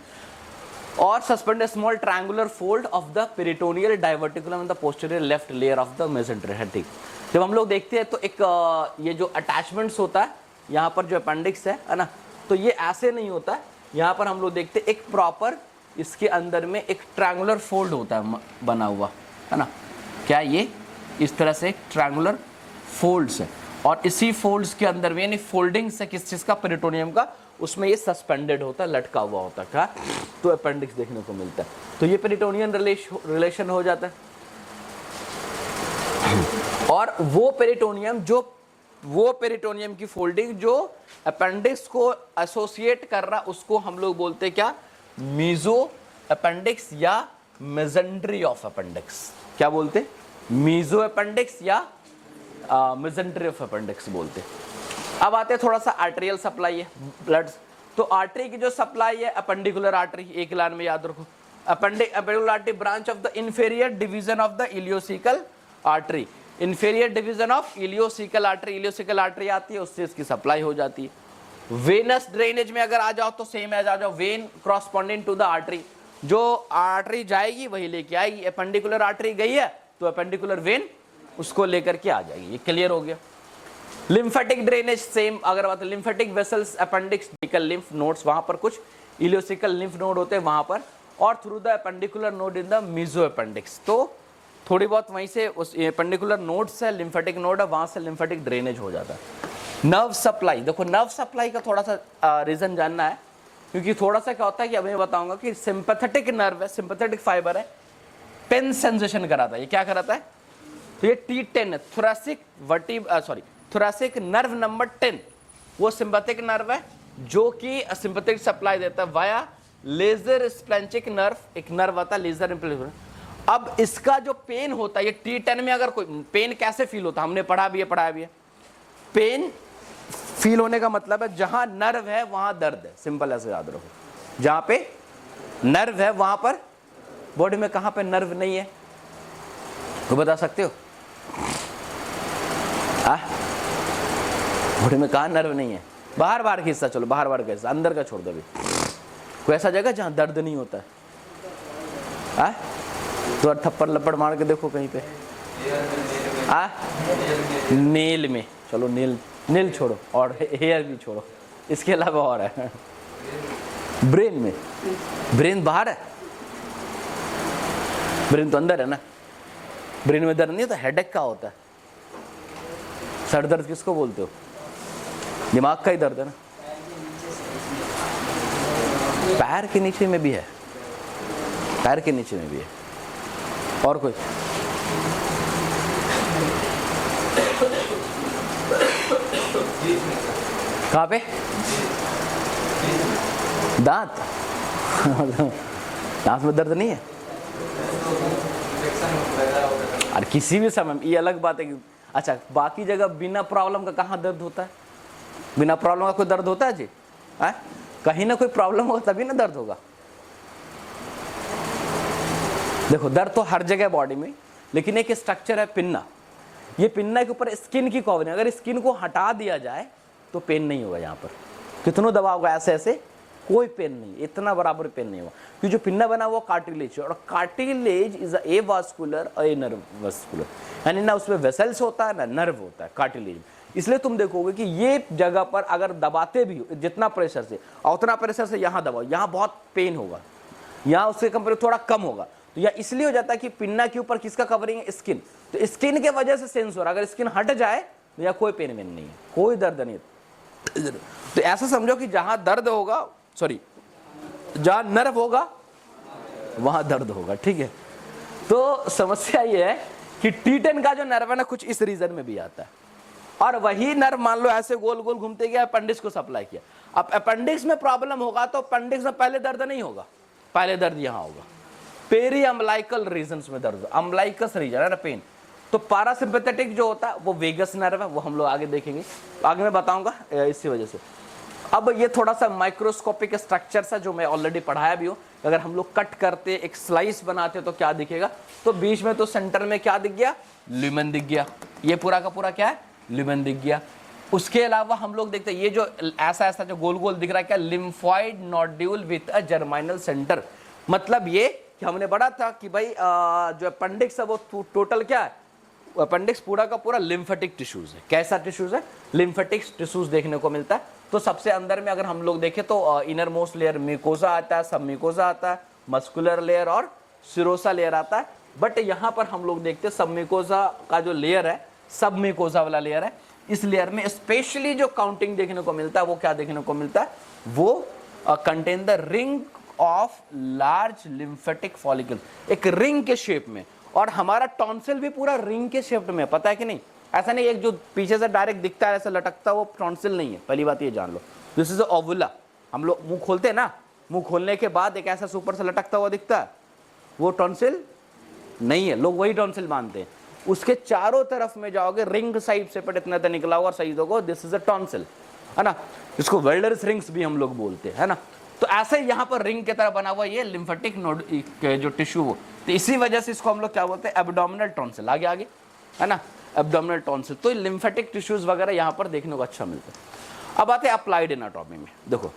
और suspended small triangular fold of the peritoneal diverticulum in the posterior left layer of the mesentery head, ठीक। जब हम लोग देखते हैं तो एक ये जो अटैचमेंट्स होता है यहाँ पर जो अपेंडिक्स है ना, तो ये ऐसे नहीं होता है, यहाँ पर हम लोग देखते हैं एक प्रॉपर इसके अंदर में एक ट्रायंगुलर फोल्ड होता है बना हुआ, है ना, क्या ये इस तरह से एक ट्रायंगुलर फोल्ड्स है, और इसी फोल्ड्स के अंदर में यानी फोल्डिंग से किस चीज का, पेरिटोनियम का, उसमें ये सस्पेंडेड होता है, लटका हुआ होता है, क्या, तो अपेंडिक्स देखने को मिलता है। तो ये पेरिटोनियन रिलेशन हो जाता है। और वो पेरिटोनियम की फोल्डिंग जो अपेंडिक्स को एसोसिएट कर रहा, उसको हम लोग बोलते हैं क्या, मीजो अपेंडिक्स या मेजेंट्री ऑफ अपेंडिक्स, क्या बोलते, मीजो अपेंडिक्स या मेजेंट्री ऑफ अपेंडिक्स बोलते। अब आते हैं थोड़ा सा आर्टेरियल सप्लाई है, ब्लड। तो आर्टरी की जो सप्लाई है, अपेंडिकुलर आर्टरी, एक लाइन में याद रखो, appendicular artery branch of the inferior division of the ileocaecal artery. Inferior division of ileocaecal artery, ileocaecal artery आती है, उससे इसकी सप्लाई हो जाती है। वेनस ड्रेनेज में अगर आ जाओ तो सेम एज आ जाओ, when corresponding to the artery, जो आर्टरी जाएगी वही लेके आएगी। एपेंडिकुलर आर्टरी गई है तो एपेंडिकुलर वेन उसको लेकर के आ जाएगी। ये क्लियर हो गया। लिम्फेटिक ड्रेनेज सेम, अगर बात lymphatic vessels, appendix, lymph nodes, वहां पर कुछ इलियोसिकल लिम्फ नोड होते हैं वहां पर, और through the appendicular node in the mesoappendix. तो थोड़ी बहुत वहीं से उस एपेंडिकुलर नोड से लिम्फेटिक नोड है, वहां से लिम्फेटिक ड्रेनेज हो जाता है। नर्व सप्लाई, देखो नर्व सप्लाई का थोड़ा सा रीजन जानना है, क्योंकि थोड़ा सा क्या होता है कि अभी मैं बताऊंगा कि सिंपैथेटिक नर्व है, सिंपैथेटिक फाइबर है, पेन सेंसेशन कराता है। ये क्या कराता है? तो ये T10 है, थोरैसिक नर्व नंबर 10, वो सिंपैथिक नर्व है जो कि सिंपैथिक सप्लाई देता है वाया लेजर स्प्लेंचिक नर्व। एक नर्व आता है लेजर स्प्लेंचिक। अब इसका जो पेन होता है, ये T10 में अगर कोई पेन कैसे फील होता है, हमने पढ़ाया भी है। पेन फील होने का मतलब है जहां नर्व है वहां दर्द है, सिंपल ऐसे याद रखो। जहां पे नर्व है वहां पर, बॉडी में कहां पे नर्व नहीं है तो बता सकते हो? बॉडी में कहां नर्व नहीं है? बाहर का हिस्सा, चलो बाहर का हिस्सा, अंदर का छोड़ दो। अभी कोई ऐसा जगह जहां दर्द नहीं होता है? तो थप्पड़ लपड़ मार के देखो कहीं पे। नेल में, चलो नेल छोड़ो और हेयर भी छोड़ो, इसके अलावा और है ब्रेन में। ब्रेन बाहर है, ब्रेन तो अंदर है ना। ब्रेन में दर्द नहीं होता, हेडेक का होता है। सर दर्द किसको बोलते हो? दिमाग का ही दर्द है ना। पैर के नीचे में भी है, पैर के नीचे में भी है। और कोई? कहाँ पे? दांत दांत में दर्द नहीं है? और किसी भी समय, ये अलग बात है कि अच्छा बाकी जगह बिना प्रॉब्लम का कहाँ दर्द होता है? बिना प्रॉब्लम का कोई दर्द होता है जी? कहीं ना कोई प्रॉब्लम होगा तभी ना दर्द होगा। देखो दर्द तो हर जगह बॉडी में, लेकिन एक स्ट्रक्चर है पिन्ना। ये पिन्ना के ऊपर स्किन की कवरिंग, अगर स्किन को हटा दिया जाए तो पेन नहीं होगा। यहाँ पर कितनों दबाओगे ऐसे ऐसे, कोई पेन नहीं, इतना बराबर पेन नहीं होगा, क्योंकि जो पिन्ना बना वो कार्टिलेज है, और कार्टिलेज इज ए वास्कुलर और ए नर्व वास्कुलर, यानी ना उसमें वेसल्स होता है ना नर्व होता है, कार्टिलेज। इसलिए तुम देखोगे कि ये जगह पर अगर दबाते भी हो जितना प्रेशर से, और उतना प्रेशर से यहाँ दबाओ, यहाँ बहुत पेन होगा, यहाँ उससे कंपेयर थोड़ा कम होगा। तो यह इसलिए हो जाता है कि पिन्ना के ऊपर किसका कवरिंग है? स्किन। तो स्किन के वजह से सेंस हो रहा है, अगर स्किन हट जाए तो यहाँ कोई पेन वेन नहीं है, कोई दर्द नहीं है। तो ऐसा समझो कि जहां दर्द होगा, सॉरी जहां नर्व होगा वहां दर्द होगा, ठीक है। तो समस्या ये है कि T10 का जो नर्व है ना, कुछ इस रीजन में भी आता है, और वही नर्व मान लो ऐसे गोल गोल घूमते गया, अपेंडिक्स को सप्लाई किया। अब अपेंडिक्स में प्रॉब्लम होगा तो अपेंडिक्स में पहले दर्द नहीं होगा, पहले दर्द यहां होगा। पेरी अम्लाइकल रीजन्स में दर्द, अम्लाइकस रीजन है ना पेन। तो पारासिम्पैथेटिक जो होता है वो वेगस नर्व है, वो हम लोग आगे देखेंगे, आगे मैं बताऊंगा इसी वजह से। अब ये थोड़ा सा माइक्रोस्कोपिक स्ट्रक्चर है जो मैं ऑलरेडी पढ़ाया भी हूँ। अगर हम लोग कट करते एक स्लाइस बनाते तो क्या दिखेगा? तो बीच में तो सेंटर में क्या दिख गया? ल्यूमेन दिख गया। ये पूरा का पूरा क्या है? ल्यूमेन दिख गया। उसके अलावा हम लोग देखते हैं ये जो ऐसा ऐसा जो गोल गोल दिख रहा है, क्या? Lymphoid nodule with a germinal centre. मतलब ये कि हमने पढ़ा था कि भाई जो अपेंडिक्स है वो टोटल क्या है? अपेंडिक्स पूरा का पूरा लिम्फेटिक टिश्यूज है। कैसा टिश्यूज है? लिम्फेटिक टिश्यूज देखने को मिलता है। तो सबसे अंदर में अगर हम लोग देखें तो इनर मोस्ट लेयर म्यूकोसा आता है, सब म्यूकोसा आता है, मस्कुलर लेयर और सिरोसा लेयर आता है। बट यहाँ पर हम लोग देखते हैं सब म्यूकोसा का जो लेयर है, सब म्यूकोसा वाला लेयर है। इस लेयर में स्पेशली जो काउंटिंग देखने को मिलता है वो क्या देखने को मिलता है? वो contain the ring of large lymphatic follicle, एक रिंग के शेप में। और हमारा टॉन्सिल भी पूरा रिंग के शेप में, पता है कि नहीं? ऐसा नहीं एक जो पीछे से डायरेक्ट दिखता है ऐसा लटकता है, वो टॉन्सिल नहीं है, पहली बात ये जान लो। This is ओवुला। हम लोग मुंह खोलते हैं ना, मुंह खोलने के बाद एक ऐसा ऊपर से लटकता हुआ दिखता है, वो टॉन्सिल नहीं है, लोग वही टॉन्सिल मानते हैं। उसके चारों तरफ में जाओगे रिंग साइड से पर इतना निकला हुआ सही होगा, दिस इज अ टॉन्सिल, है ना। इसको वेल्डर्स रिंग्स भी हम लोग बोलते हैं, है ना। तो ऐसे ही यहाँ पर रिंग की तरह बना हुआ ये लिम्फेटिक नोड जो टिश्यू, तो इसी वजह से इसको हम लोग क्या बोलते हैं, एब्डोमिनल टॉन्सिल। आगे आगे है ना, एब्डोमिनल टॉन्सिल। तो लिम्फेटिक टिश्यूज वगैरह यहाँ पर देखने को अच्छा मिलता है। अब आते हैं अप्लाइड एनाटॉमी में। देखो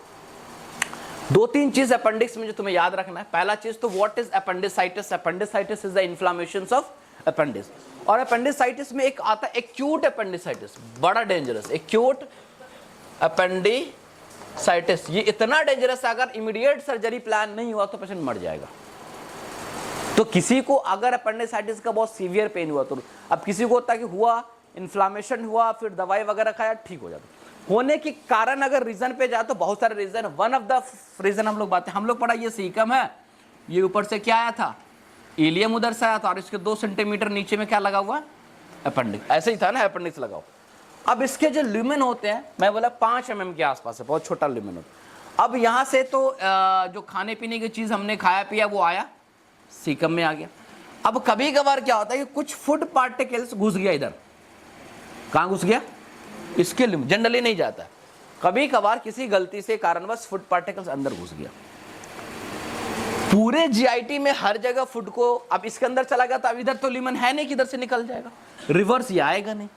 2-3 चीज अपेंडिक्स में जो तुम्हें याद रखना है। पहला चीज तो what is appendicitis. Appendicitis is the inflammation of appendix. और अपेंडिसाइटिस में एक आता है एक्यूट अपेंडिसाइटिस, बड़ा डेंजरस एक्यूट अपेंडिसाइटिस। ये इतना डेंजरस है, अगर इमीडिएट सर्जरी प्लान नहीं हुआ तो पेशेंट मर जाएगा। तो किसी को अगर अपेंडिसाइटिस का बहुत सीवियर पेन हुआ, तो अब किसी को होता है कि हुआ, इन्फ्लामेशन हुआ, फिर दवाई वगैरह खाया, ठीक हो जाता। होने के कारण अगर रीजन पे जाए तो बहुत सारे reason, one of the reason हम लोग पढ़ा, ये सीकम है, ये ऊपर से क्या आया था, इलियम उधर से आया था, और इसके 2 सेंटीमीटर नीचे में क्या लगा हुआ, अपेंडिक्स। ऐसे ही था ना, अपेंडिक्स लगाओ। अब इसके जो ल्यूमेन होते हैं, मैं बोला 5 mm के आसपास है, बहुत छोटा ल्यूमेन होता। अब यहाँ से तो जो खाने पीने की चीज हमने खाया पिया वो आया सीकम में आ गया। अब कभी कभार क्या होता है कि कुछ फूड पार्टिकल्स घुस गया इधर, कहाँ घुस गया, इसके ल्यूमेन, जनरली नहीं जाता है, कभी कभार किसी गलती से कारणवश फूड पार्टिकल्स अंदर घुस गया। पूरे जीआईटी में हर जगह फूड को, अब इसके अंदर चला गया तो अब इधर तो ल्यूमेन है नहीं, किधर से निकल जाएगा, रिवर्स ये आएगा नहीं,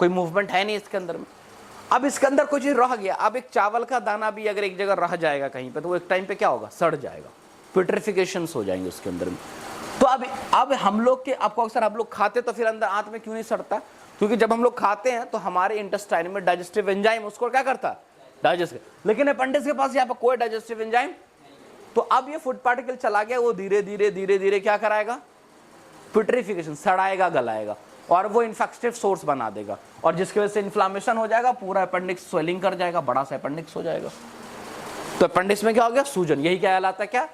कोई मूवमेंट है नहीं इसके अंदर में। अब इसके अंदर कुछ रह गया, अब एक चावल का दाना भी अगर एक जगह रह जाएगा कहीं पे, तो वो एक टाइम पे क्या होगा, सड़ जाएगा, प्यूट्रिफिकेशंस हो जाएंगे उसके अंदर में। तो अब हम लोग के, आपको अक्सर आप लोग खाते तो फिर अंदर आंत में क्यों नहीं सड़ता, क्योंकि जब हम लोग खाते हैं तो हमारे इंटेस्टाइन में डाइजेस्टिव एंजाइम उसको क्या करता है, डाइजेस्ट। लेकिन अपेंडिक्स के पास यहाँ पर कोई डाइजेस्टिव एंजाइम, तो अब ये फूड पार्टिकल चला गया, वो धीरे धीरे धीरे धीरे क्या कराएगा, प्यूट्रिफिकेशन, सड़ाएगा, गलाएगा, और वो इन्फेक्टिव सोर्स बना देगा, और जिसकी वजह से इन्फ्लामेशन हो जाएगा, पूरा अपेंडिक्स स्वेलिंग कर जाएगा, बड़ा सा अपेंडिक्स हो जाएगा। तो अपेंडिक्स में क्या हो गया, सूजन, यही क्या कहलाता है, क्या,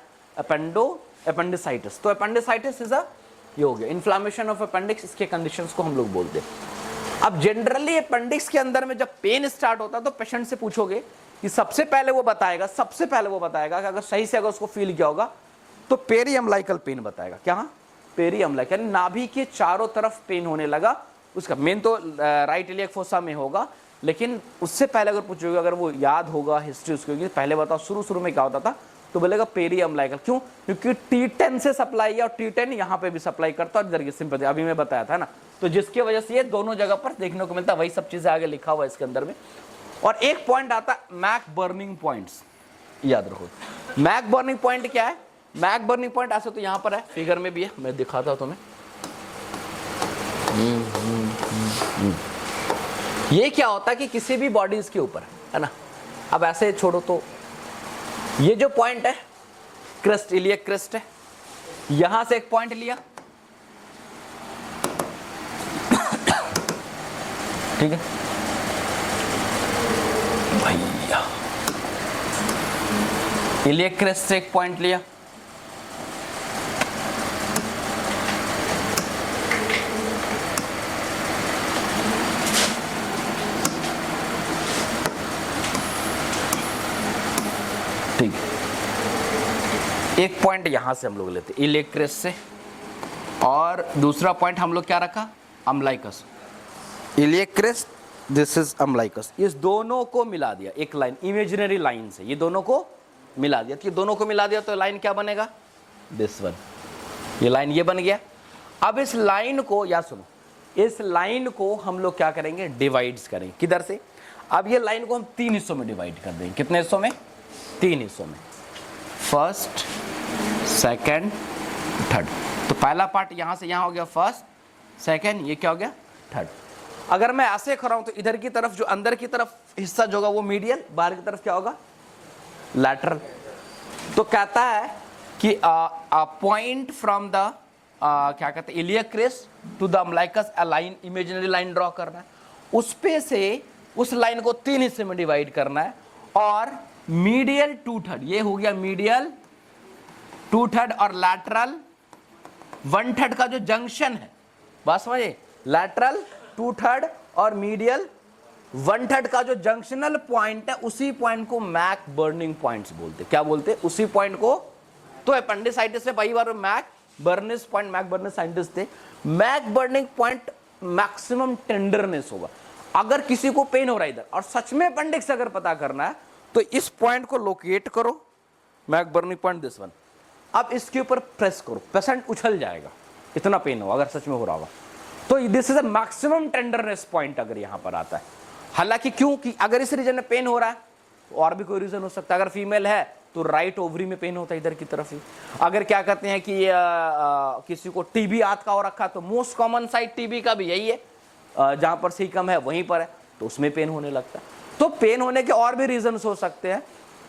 अपेंडिसाइटिस। तो अपेंडिसाइटिस इज ये हो गया इन्फ्लामेशन ऑफ अपेंडिक्स, इसके कंडीशंस को हम लोग बोलते हैं। अब जनरली अपेंडिक्स के अंदर में जब पेन स्टार्ट होता है तो पेशेंट से पूछोगे कि सबसे पहले वो बताएगा कि अगर सही से अगर उसको फील किया होगा तो पेरीअम्बलाइकल पेन बताएगा। क्या, पेरीअम्बलाइकल, यानी नाभि के चारों तरफ पेन होने लगा। उसका मेन तो राइट इलियक फोसा में होगा, लेकिन उससे पहले अगर पूछोगे, अगर वो याद होगा हिस्ट्री उसकी होगी, पहले बताओ शुरू में क्या होता था, तो बोलेगा पेरीअम्बलाइकल। क्यों, क्योंकि T10 से सप्लाई है, और T10 यहाँ पे भी सप्लाई करता है, इधर सिंपैथी, अभी मैं बताया था ना, तो जिसकी वजह से ये दोनों जगह पर देखने को मिलता है। वही सब चीजें आगे लिखा हुआ है इसके अंदर में। और एक पॉइंट आता है मैक बर्निंग पॉइंट्स, याद रखो। मैक बर्निंग पॉइंट क्या है, मैक बर्निंग पॉइंट ऐसे तो यहाँ पर है, फिगर में भी है, मैं दिखाता हूं तुम्हें। ये क्या होता है कि किसी भी बॉडीज के ऊपर है ना, अब ऐसे छोड़ो तो ये जो पॉइंट है क्रेस्ट, इलियक क्रेस्ट है, यहां से एक पॉइंट लिया, ठीक है भैया, इलियक क्रेस्ट से एक पॉइंट लिया, ठीक है, एक पॉइंट यहां से हम लोग लेते इलियक क्रेस्ट से, और दूसरा पॉइंट हम लोग क्या रखा, umbilicus, iliac crest, this is umbilicus. इस दोनों को मिला दिया एक लाइन, इमेजिनरी लाइन से ये दोनों को मिला दिया। तो ये दोनों को मिला दिया तो लाइन क्या बनेगा, दिस वन, ये लाइन ये बन गया। अब इस लाइन को, या सुनो, इस लाइन को हम लोग क्या करेंगे, डिवाइड्स करेंगे, किधर से, अब ये लाइन को हम 3 हिस्सों में डिवाइड कर देंगे। कितने हिस्सों में, 3 हिस्सों में, फर्स्ट, सेकंड, थर्ड। तो पहला पार्ट यहां से यहां हो गया फर्स्ट, सेकंड, ये क्या हो गया, थर्ड। अगर मैं ऐसे खड़ा हूं तो इधर की तरफ जो अंदर की तरफ हिस्सा जो होगा वो मीडियल, बाहर की तरफ क्या होगा, लैटरल। तो कहता है कि पॉइंट फ्रॉम द क्या कहते हैं, iliac crest to the umbilicus, a line, imaginary line draw करना है, उस पे से उस लाइन को 3 हिस्से में डिवाइड करना है, और मीडियल 2/3, ये हो गया मीडियल 2/3, और लैटरल 1/3 का जो जंक्शन है, बात समझे, लैटरल 2/3 और मीडियल 1/3 का जो जंक्शनल पॉइंट है, उसी पॉइंट को मैक बर्निंग पॉइंट्स बोलते। क्या बोलते, उसी पॉइंट को। तो अपेंडिसाइटिस में कई बार McBurney's point, McBurney's scientist थे, McBurney's point maximum tenderness होगा। अगर किसी को पेन हो रहा है इधर, और सच में अपेंडिक्स अगर पता करना है, तो इस पॉइंट को लोकेट करो, मैकबर्नी पॉइंट दिस वन। अब इसके ऊपर प्रेस करो, पेशेंट उछल जाएगा, इतना पेन हो अगर सच में हो रहा होगा। तो this is a maximum tenderness point अगर यहां पर आता है। हालांकि क्यों कि अगर इस रीजन में पेन हो रहा है तो और भी कोई रीजन हो सकता है। अगर फीमेल है तो राइट ओवरी में पेन होता है इधर की तरफ ही। अगर क्या कहते हैं कि किसी को टीबी हाथ का हो रखा तो मोस्ट कॉमन साइट टीबी का भी यही है, जहां पर सीकम है वहीं पर है, तो उसमें पेन होने लगता है। तो पेन होने के और भी रीजन हो सकते हैं,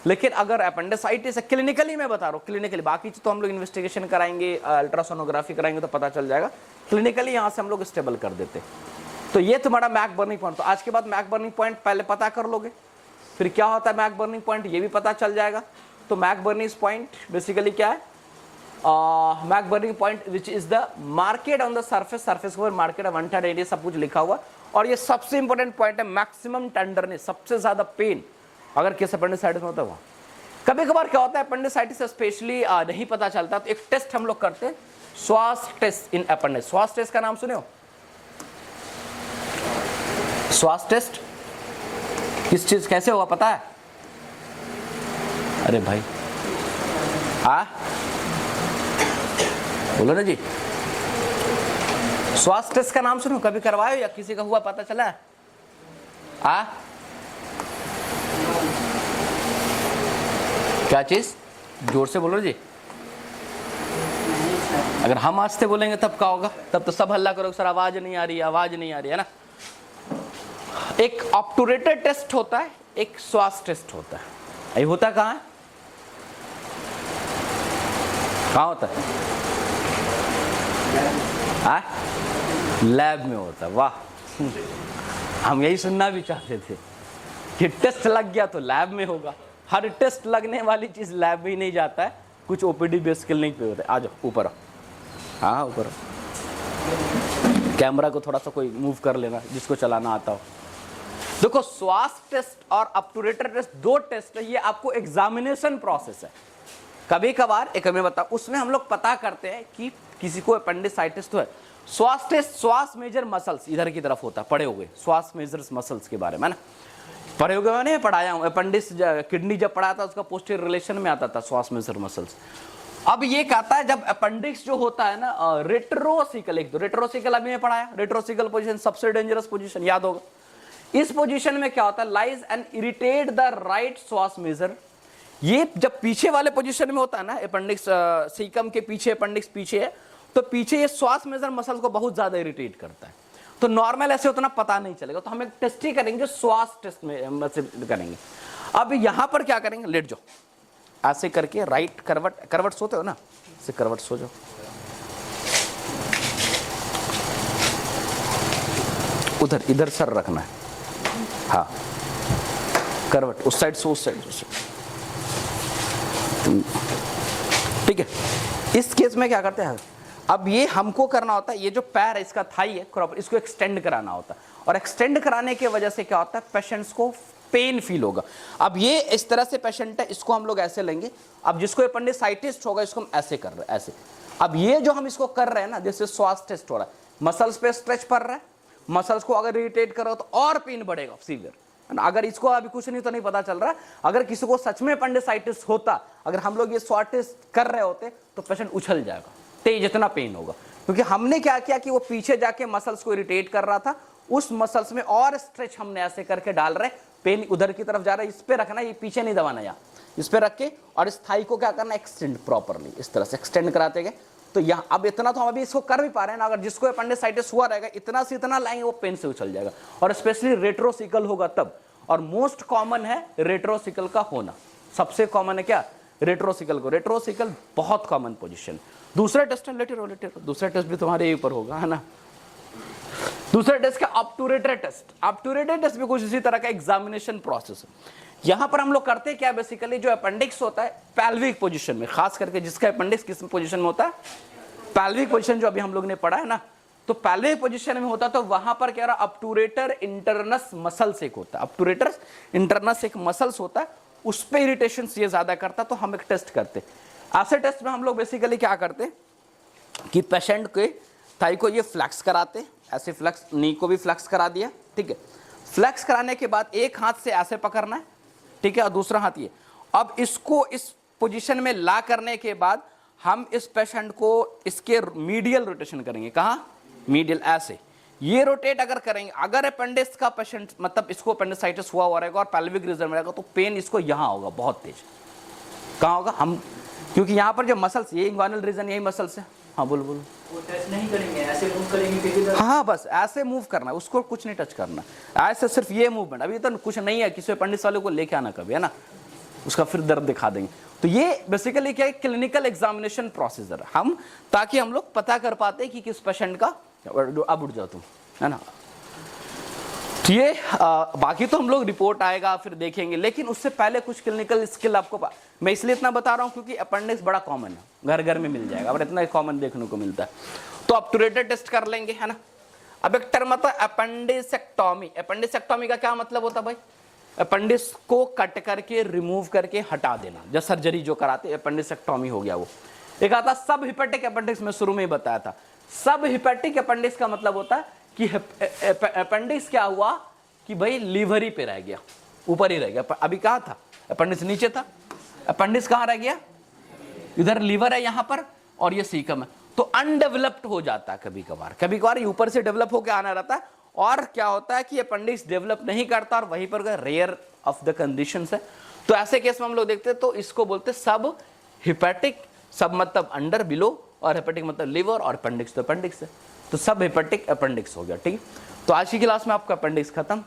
लेकिन अगर अपेंडिसाइटिस क्लिनिकली मैं बता रहा हूँ, क्लिनिकली, बाकी तो हम लोग इन्वेस्टिगेशन कराएंगे, अल्ट्रासोनोग्राफी कराएंगे तो पता चल जाएगा, क्लिनिकली यहाँ से हम लोग स्टेबल कर देते। तो ये तुम्हारा मैकबर्नी पॉइंट। तो आज के बाद मैकबर्नी पॉइंट पहले पता कर लोगे, फिर क्या होता है मैकबर्नी पॉइंट ये भी पता चल जाएगा। तो मैकबर्नी पॉइंट बेसिकली क्या है? McBurney point which is the market on the surface, surface के ऊपर मार्केट ऑफ अनटर्ड एरिया, सब कुछ लिखा हुआ। और ये सबसे इंपॉर्टेंट पॉइंट है, मैक्सिमम टेंडरनेस, सबसे ज्यादा पेन अगर किस अपेंडिसाइटिस में होता है वहां। कभी कभार क्या होता है अपेंडिसाइटिस स्पेशली नहीं पता चलता, तो एक टेस्ट हम लोग करते हैं, श्वास टेस्ट इन अपेंडिक्स। श्वास टेस्ट का नाम सुने हो? श्वास टेस्ट किस चीज कैसे होगा पता है? अरे भाई बोलो ना जी, श्वास टेस्ट का नाम सुनो, कभी करवाए हो या किसी का हुआ पता चला? क्या चीज? जोर से बोलो जी। अगर हम आज से बोलेंगे तब क्या होगा? तब तो सब हल्ला करोगे, सर आवाज नहीं आ रही, आवाज नहीं आ रही है ना। एक ऑब्टूरेटर टेस्ट होता है, एक श्वास टेस्ट होता है। ये होता कहाँ है? कहाँ होता है? लैब में होता है। वाह, हम यही सुनना भी चाहते थे कि टेस्ट लग गया तो लैब में होगा। हर टेस्ट लगने वाली चीज लैब में ही नहीं जाता है, कुछ ओपीडी बेस्ड क्लिनिक पे होता है। आ जाओ ऊपर, हाँ ऊपर। कैमरा को थोड़ा सा कोई मूव कर लेना जिसको चलाना आता हो। देखो, श्वास टेस्ट और ऑब्टूरेटर टेस्ट दो टेस्ट है, ये आपको एग्जामिनेशन प्रोसेस है। कभी कभार एक मैं बता, उसमें हम लोग पता करते हैं कि किसी को अपेंडिसाइटिस तो है। श्वास टेस्ट, श्वास मेजर मसल्स इधर की तरफ होता है, पढ़े हुए श्वास मेजर मसल्स के बारे में ना, पढ़े हुए मैंने पढ़ाया हूँ। अपेंडिस किडनी जब पढ़ा था उसका पोस्टीरियर रिलेशन में आता था श्वास मेजर मसल्स। अब ये कहता है जब अपेंडिक्स जो होता है ना, रेट्रोसिकल, एक तो रेट्रोसिकल अभी मैं पढ़ाया, रेट्रोसिकल पोजीशन सबसे डेंजरस पोजीशन, याद होगा। इस पोजीशन में क्या होता है? Lies and irritate the right श्वास मेजर। ये जब पीछे वाले पोजीशन में होता है ना, अपेंडिक्स सीकम के पीछे, अपेंडिक्स पीछे है, तो पीछे ये श्वास मेजर मसल को बहुत ज्यादा इरिटेट करता है। तो नॉर्मल ऐसे उतना पता नहीं चलेगा, तो हम एक टेस्ट ही करेंगे, श्वास टेस्ट में करेंगे। अब यहां पर क्या करेंगे? लेट जाओ ऐसे करके, राइट करवट, करवट सोते हो ना, ऐसे करवट सो जाओ, उधर इधर सर रखना है, हाँ करवट, उस साइड सो, उस साइड, उस साइड, ठीक है। इस केस में क्या करते हैं? अब ये हमको करना होता है, ये जो पैर है इसका थाई है, इसको एक्सटेंड कराना होता है, और एक्सटेंड कराने की वजह से क्या होता है? पेशेंट्स को पेन फील होगा। अब ये इस तरह से पेशेंट है, इसको हम लोग ऐसे लेंगे। अब जिसको अपेंडिसाइटिस होगा इसको हम ऐसे कर रहे हैं, ऐसे। अब ये जो हम इसको कर रहे हैं ना, जैसे श्वास टेस्ट हो रहा है, मसल्स पे स्ट्रेच पड़ रहा है, मसल्स को अगर इरिटेट करो तो और पेन बढ़ेगा सीवियर। अगर इसको अभी कुछ नहीं तो नहीं पता चल रहा, अगर किसी को सच में अपेंडिसाइटिस होता, अगर हम लोग ये श्वास टेस्ट कर रहे होते तो पेशेंट उछल जाएगा, तेज इतना पेन होगा। क्योंकि हमने क्या किया कि वो पीछे जाके मसल्स को इरिटेट कर रहा था, उस मसल्स में और स्ट्रेच हमने ऐसे करके डाल रहे, पेन उधर की तरफ जा रहा है, इस पे रखना, ये पीछे नहीं दबाना, यहाँ इस पे रख के, और इस थाई को क्या करना? एक्सटेंड प्रॉपरली, इस तरह से एक्सटेंड कराते गए। तो यहाँ अब इतना तो हम अभी इसको कर भी पा रहे हैं ना, अगर जिसको अपेंडिसाइटिस हुआ रहेगा इतना से इतना लाएंगे वो पेन से उछल जाएगा, और स्पेशली रेट्रोसिकल होगा तब। और मोस्ट कॉमन है रेट्रोसिकल का होना, सबसे कॉमन है क्या? रेट्रोसिकल को, रेट्रोसिकल बहुत कॉमन पोजीशन। दूसरा टेस्ट है लेटेरो, लेटेरो, दूसरा टेस्ट भी तुम्हारे ऊपर होगा, है ना। दूसरा टेस्ट का ऑब्टूरेटर टेस्ट। ऑब्टूरेटर टेस्ट में कुछ इसी तरह का एग्जामिनेशन प्रोसेस है। यहां पर हम लोग करते हैं क्या? बेसिकली जो अपेंडिक्स होता है पैल्विक पोजीशन में, खास करके जिसका अपेंडिक्स किस पोजीशन में होता है? पैल्विक पोजीशन, जो अभी हम लोग ने पढ़ा है ना, तो पैल्विक पोजीशन में होता, तो वहां पर क्या रहा? ऑब्टूरेटर इंटरनस मसल्स एक होता है, ऑब्टूरेटर इंटरनस एक मसल्स होता है, उस पे इरिटेशन ये ज्यादा करता, तो हम एक टेस्ट करते। ऐसे टेस्ट में हम लोग बेसिकली क्या करते कि पेशेंट के थाई को ये फ्लैक्स कराते, ऐसे फ्लैक्स, नी को भी फ्लैक्स करा दिया, ठीक है। फ्लैक्स कराने के बाद एक हाथ से ऐसे पकड़ना है, ठीक है, और दूसरा हाथ ये। अब इसको इस पोजीशन में ला करने के बाद हम इस पेशेंट को इसके मीडियल रोटेशन करेंगे। कहाँ? मीडियल, ऐसे ये रोटेट अगर करेंगे, अगर अपेंडिक्स का पेशेंट मतलब इसको अपेंडिसाइटिस हुआ रहेगा और पेल्विक रीजन में रहेगा तो पेन इसको यहाँ होगा बहुत तेज। कहाँ होगा? हम क्योंकि यहाँ पर जो मसल्स, ये इंग्वानल रीजन, यही मसल्स है। हाँ बोलो बोलो। वो टच नहीं करेंगे, ऐसे मूव करेंगे। हाँ बस ऐसे मूव करना है, उसको कुछ नहीं टच करना, ऐसे सिर्फ ये मूवमेंट। अभी तो कुछ नहीं है, किसी अपेंडिक्स वाले को लेके आना कभी, है ना, उसका फिर दर्द दिखा देंगे। तो ये बेसिकली क्या है? क्लिनिकल एग्जामिनेशन प्रोसीजर हम, ताकि हम लोग पता कर पाते हैं कि किस पेशेंट का, अब उठ जाओ तुम, है ना। तो ये बाकी तो हम लोग रिपोर्ट आएगा फिर देखेंगे, लेकिन उससे पहले कुछ क्लिनिकल स्किल आपको मैं इसलिए इतना बता रहा हूँ क्योंकि अपेंडिक्स बड़ा कॉमन है, घर घर में मिल जाएगा और इतना कॉमन देखने को मिलता है। तो ऑब्टुरेटर टेस्ट कर लेंगे, है ना। अब एक टर्म आता है अपेंडिसेक्टोमी। अपेंडिसेक्टोमी का क्या मतलब होता है भाई? अपेंडिक्स को कट करके रिमूव करके हटा देना, जो सर्जरी जो कराते अपेंडिसेक्टोमी हो गया वो। एक आता सब हिपेटिक अपेंडिक्स, में शुरू में ही बताया था। सब हिपेटिक अपेंडिक्स का मतलब होता है कि अपेंडिक्स क्या हुआ कि भाई लीवर ही पे रह गया, ऊपर ही रह गया। अभी कहाँ था? अपेंडिक्स नीचे था, अपेंडिक्स कहाँ रह गया? इधर लीवर है यहाँ पर और ये सीकम है, तो अनडेवलप्ड हो जाता है कभी कभार ऊपर से डेवलप होकर आना रहता है। और क्या होता है कि अपेंडिक्स डेवलप नहीं करता और वहीं पर रेयर ऑफ द कंडीशंस है। तो ऐसे केस में हम लोग देखते हैं, तो इसको बोलते हैं सब हिपेटिक। सब मतलब अंडर, बिलो, और हेपेटिक मतलब लिवर, और अपेंडिक्स तो अपेंडिक्स है। तो सब हेपेटिक अपेंडिक्स हो गया, ठीक है। तो आज की क्लास में आपका अपेंडिक्स खत्म।